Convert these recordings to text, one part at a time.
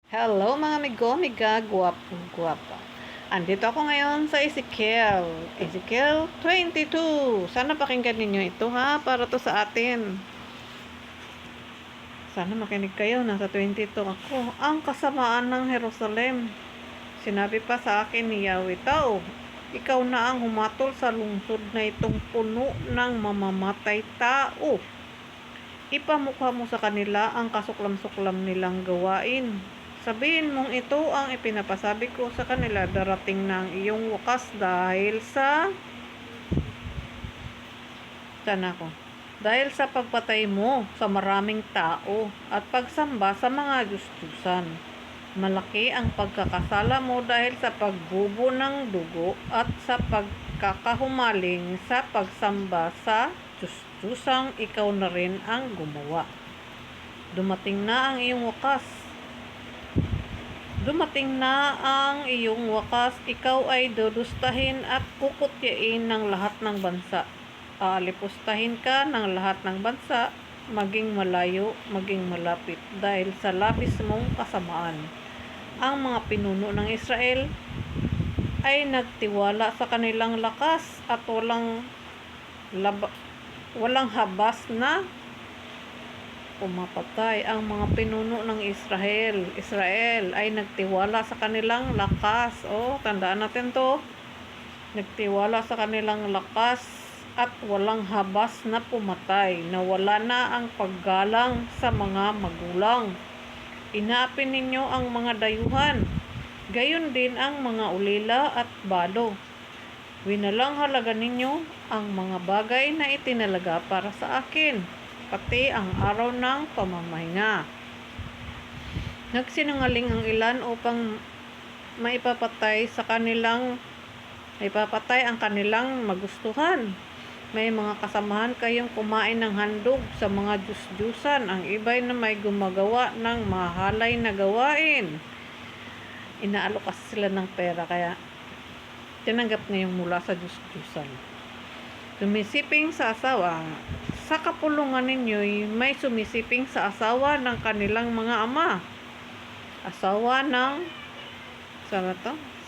Hello mga amigo, amiga, guwapo. Andito ako ngayon sa Ezekiel. Ezekiel 22. Sana pakinggan ninyo ito ha, para to sa atin. Sana makinig kayo, nasa 22 ako. Ang kasamaan ng Jerusalem. Sinabi pa sa akin ni Yahweh, tao, ikaw na ang humatol sa lungsod na itong puno ng mamamatay tao. Ipamukha mo sa kanila ang kasuklam-suklam nilang gawain. Sabihin mong ito ang ipinapasabi ko sa kanila, darating na ang iyong wakas dahil sa pagpatay mo sa maraming tao at pagsamba sa mga Diyos-Diyusan. Malaki ang pagkakasala mo dahil sa pagbubo ng dugo at sa pagkakahumaling sa pagsamba sa Diyos-Diyusang ikaw na rin ang gumawa. Dumating na ang iyong wakas, ikaw ay dudustahin at kukutyain ng lahat ng bansa. Aalipustahin ka ng lahat ng bansa, maging malayo, maging malapit, dahil sa labis mong kasamaan. Ang mga pinuno ng Israel ay nagtiwala sa kanilang lakas at walang habas na pumapatay. Ang mga pinuno ng Israel ay nagtiwala sa kanilang lakas. Tandaan natin to. Nagtiwala sa kanilang lakas at walang habas na pumatay. Nawala na ang paggalang sa mga magulang. Inaapi ninyo ang mga dayuhan. Gayon din ang mga ulila at balo. Winalang halaga ninyo ang mga bagay na itinalaga para sa akin, pati ang araw ng pamamahinga. Nagsinungaling ang ilan upang maipapatay ang kanilang magustuhan. May mga kasamahan kayong kumain ng handog sa mga Diyos-Diyusan. Ang iba'y na may gumagawa ng mahalay na gawain. Inaalok kasi sila ng pera, kaya tinanggap niya yung mula sa Diyos-Diyusan. Sumisiping sa asawa. Sa kapulungan ninyo'y may sumisiping sa asawa ng kanilang mga ama.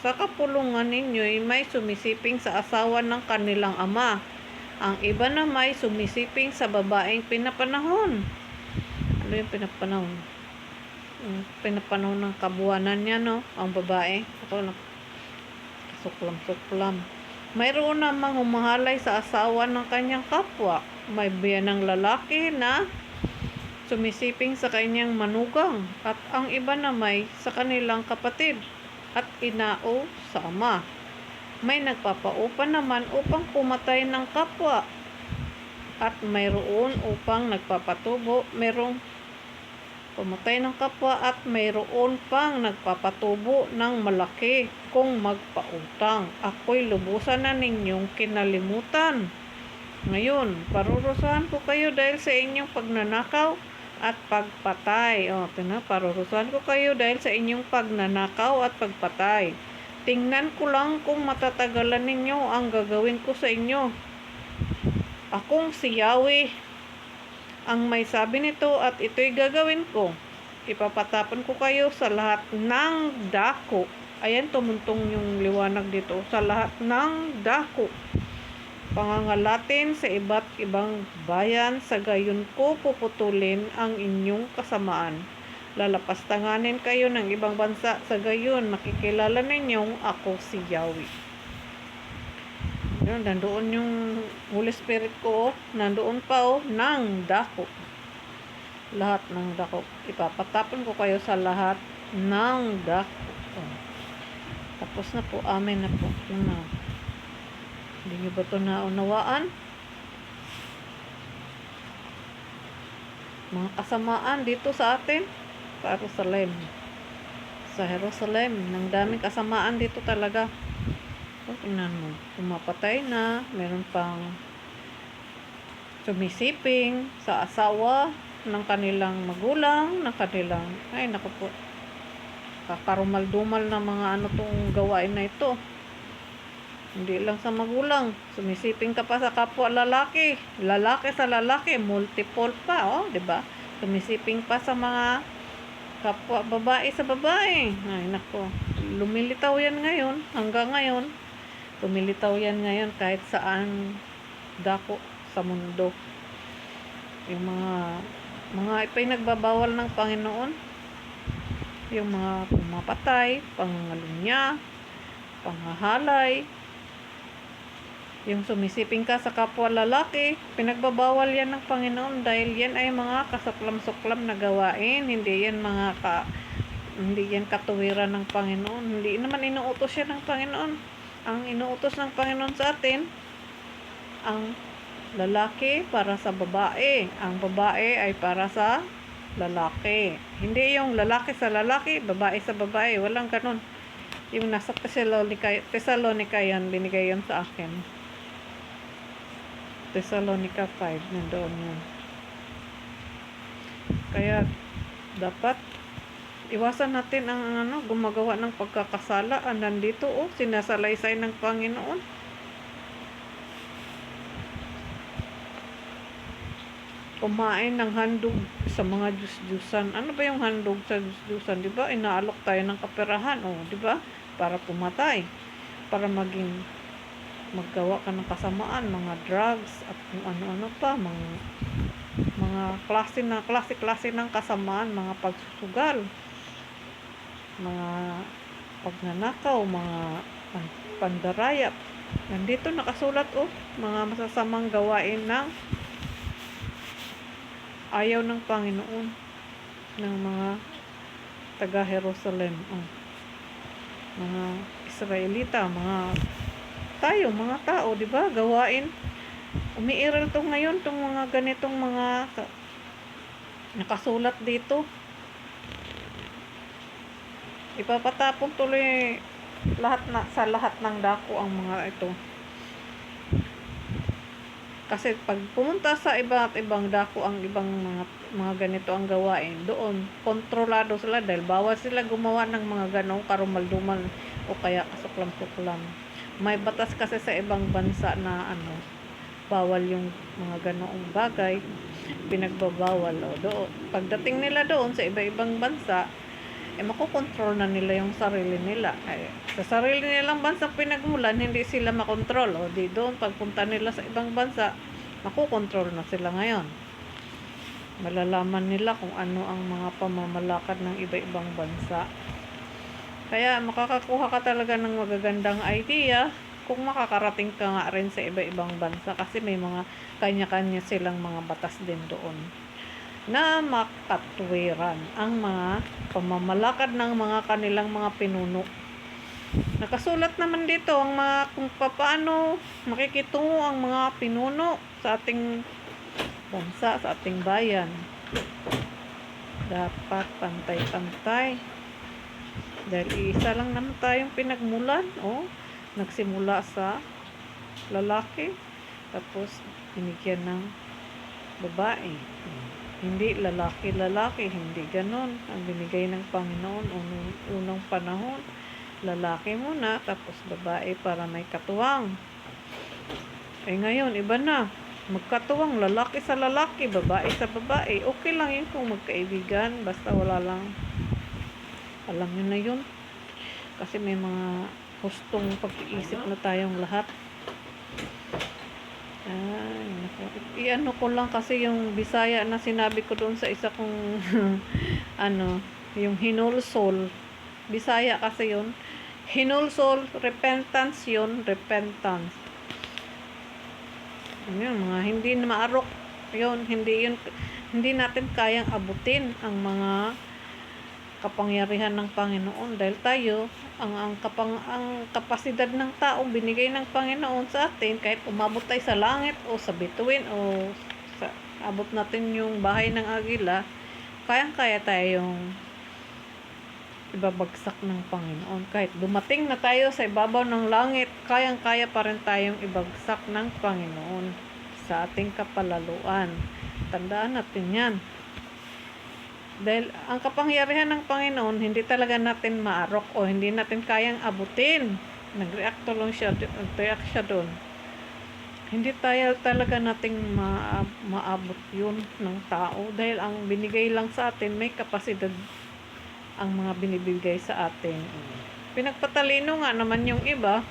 Sa kapulungan ninyo'y may sumisiping sa asawa ng kanilang ama. Ang iba na may sumisiping sa babaeng pinapanahon. Ano yung pinapanahon? Pinapanahon ng kabuwanan niya, no? Ang babae. Suklam-suklam. Mayroon namang humahalay sa asawa ng kanyang kapwa. May biyanang lalaki na sumisiping sa kanyang manugang, at ang iba na may sa kanilang kapatid at inao sa ama. May nagpapaupa naman upang pumatay ng kapwa, at mayroon upang mayroong pumatay ng kapwa, at mayroon pang nagpapatubo ng malaki kung magpautang. Ako'y lubusan na ninyong kinalimutan. Ngayon, parurusahan ko kayo dahil sa inyong pagnanakaw at pagpatay. Parurusahan ko kayo dahil sa inyong pagnanakaw at pagpatay. Tingnan ko lang kung matatagalan ninyo ang gagawin ko sa inyo. Akong si Yahweh ang may sabi nito, at ito'y gagawin ko. Ipapatapon ko kayo sa lahat ng dako. Ayan, tumuntong yung liwanag dito. Sa lahat ng dako. Pangangalatin sa iba't ibang bayan, sa gayon ko puputulin ang inyong kasamaan. Lalapastanganin kayo ng ibang bansa, sa gayon makikilala ninyong ako si Yahweh. Yun, nandoon yung Holy Spirit ko, nandoon pa ng dako. Lahat ng dako. Ipapatapon ko kayo sa lahat ng dako. Tapos na po, amen na po. Hindi nyo ba ito naunawaan? Mga kasamaan dito sa atin, sa Jerusalem, ng daming kasamaan dito talaga. Tingnan mo, pumapatay na, meron pang sumisiping sa asawa ng kanilang magulang, ay naku po, kakarumal-dumal na mga tong gawain na ito. Hindi lang sa magulang, sumisiping ka pa sa kapwa lalaki sa lalaki, multiple pa, 'di ba? Sumisiping pa sa mga kapwa babae sa babae. Ay nako, lumilitaw yan ngayon, hanggang ngayon lumilitaw yan ngayon kahit saan dako sa mundo. Yung mga ipinagbabawal ng Panginoon, yung mga pumapatay, pangangalunya, panghahalay, yung sumisiping ka sa kapwa lalaki, pinagbabawal yan ng Panginoon dahil yan ay mga kasuklam-suklam na gawain, hindi yan katuwiran ng Panginoon, hindi naman inuutos yan ng Panginoon. Ang inuutos ng Panginoon sa atin, ang lalaki para sa babae, ang babae ay para sa lalaki. Hindi yung lalaki sa lalaki, babae sa babae, walang ganun. Yung nasa Thessalonica yan, binigay yan sa akin. Thessalonica 5, nandoon yun. Kaya dapat iwasan natin ang gumagawa ng pagkakasala. Nandito sinasalaysay ng Panginoon. Kumain ng handog sa mga Diyos-Diyusan. Ano ba yung handog sa Diyos-Diyusan? Diba? Inaalok tayo ng kaperahan. Diba? Para pumatay. Para maggawa ka ng kasamaan, mga drugs, at kung ano-ano pa, mga klase ng kasamaan, mga pagsusugal, mga pagnanakaw, mga pandarayap. Nandito nakasulat mga masasamang gawain ng ayaw ng Panginoon ng mga taga Jerusalem, mga Israelita, mga tao, di ba? Gawain. Umiiral to ngayon tong mga ganitong mga nakasulat dito. Ipapatapon tuloy sa lahat ng dako ang mga ito. Kasi pag pumunta sa iba't ibang dako ang ibang mga ganito ang gawain, doon kontrolado sila dahil bawal sila gumawa ng mga ganong karumaldumal o kaya kasuklam-suklam. May batas kasi sa ibang bansa na bawal yung mga ganoong bagay, pinagbabawal. Doon pagdating nila doon sa iba-ibang bansa, makokontrol na nila yung sarili nila. Sa sarili nilang bansa pinagmulan, hindi sila makontrol. Di doon pagpunta nila sa ibang bansa, makokontrol na sila ngayon. Malalaman nila kung ano ang mga pamamalakad ng iba-ibang bansa. Kaya makakakuha ka talaga ng magagandang idea kung makakarating ka nga rin sa iba-ibang bansa kasi may mga kanya-kanya silang mga batas din doon na makatwiran ang mga pamamalakad ng mga kanilang mga pinuno. Nakasulat naman dito ang kung paano makikitungo ang mga pinuno sa ating bansa, sa ating bayan. Dapat pantay-pantay. Dahil isa lang naman tayong pinagmulan. Nagsimula sa lalaki, tapos binigyan ng babae. Hindi lalaki, hindi ganon. Ang binigay ng Panginoon unang panahon, lalaki muna, tapos babae para may katuwang. Ngayon, iba na. Magkatuwang, lalaki sa lalaki, babae sa babae. Okay lang yun kung magkaibigan, basta wala lang. Alam nyo na yun. Kasi may mga hustong pag-iisip na tayong lahat. Iano ko lang kasi yung Bisaya na sinabi ko doon sa isa kong yung hinulsol. Bisaya kasi yun. Hinulsol, repentance yun, repentance. Yun, mga hindi na maarok. Yun, hindi natin kayang abutin ang mga kapangyarihan ng Panginoon dahil tayo ang kapasidad ng tao binigay ng Panginoon sa atin. Kahit umabot tayo sa langit o sa bituin o abot natin yung bahay ng agila, kayang-kaya tayong ibabagsak ng Panginoon. Kahit dumating na tayo sa ibabaw ng langit, kayang-kaya pa rin tayong ibagsak ng Panginoon sa ating kapalaluan. Tandaan natin yan. Dahil ang kapangyarihan ng Panginoon, hindi talaga natin maarok o hindi natin kayang abutin. Nag-react siya doon. Hindi tayo talaga nating maabot yun ng tao. Dahil ang binigay lang sa atin, may kapasidad ang mga binibigay sa atin. Pinagpatalino nga naman yung iba.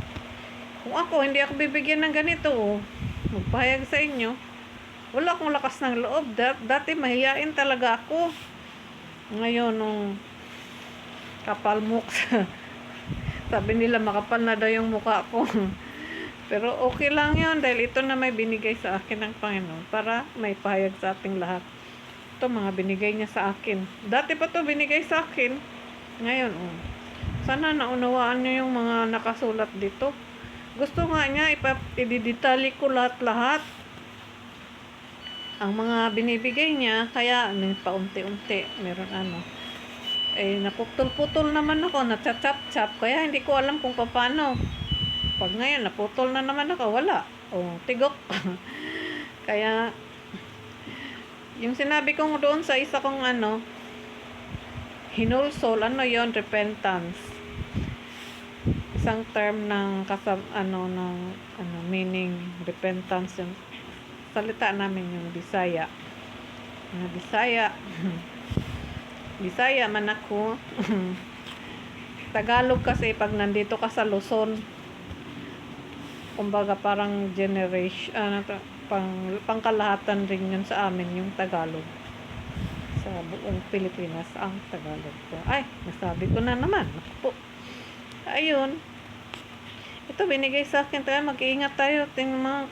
Kung ako, hindi ako bibigyan ng ganito, magpahayag sa inyo. Wala akong lakas ng loob. Dati mahiyain talaga ako. Ngayon, nung kapal mukha, sabi nila makapal na daw yung mukha ko. Pero okay lang yun dahil ito na may binigay sa akin ng Panginoon para may pahayag sa ating lahat. Ito mga binigay niya sa akin. Dati pa to binigay sa akin. Ngayon, sana naunawaan niyo yung mga nakasulat dito. Gusto nga niya ididetali ko lahat-lahat ang mga binibigay niya, kaya paunti-unti meron naputol-putol naman ako, natsa-chap-chap, kaya hindi ko alam kung paano. Pag ngayon naputol na naman ako, wala, tigok. Kaya yung sinabi kong doon sa isa kong hinulsol, yon, repentance, isang term ng meaning repentance, yung salita namin yung Bisaya. Bisaya man ako. Tagalog kasi pag nandito ka sa Luzon, kumbaga parang generation, pangkalahatan rin yun sa amin yung Tagalog. Sa buong Pilipinas ang Tagalog ko. Ay, nasabi ko na naman. Naku po. Ayun. Ito binigay sa akin, tayo mag-iingat tayo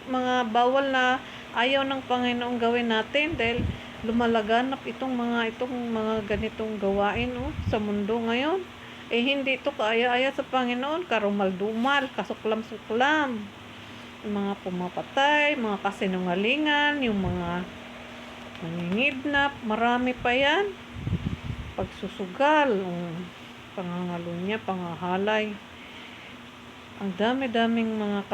mga bawal na ayaw ng Panginoong gawin natin dahil lumalaganap itong mga ganitong gawain sa mundo ngayon. Hindi ito kaaya-aya sa Panginoon, karumal-dumal, kasuklam-suklam, yung mga pumapatay, mga kasinungalingan, yung mga nangingidnap, marami pa yan, pagsusugal, pangangalunya, pangahalay, ang dami-daming mga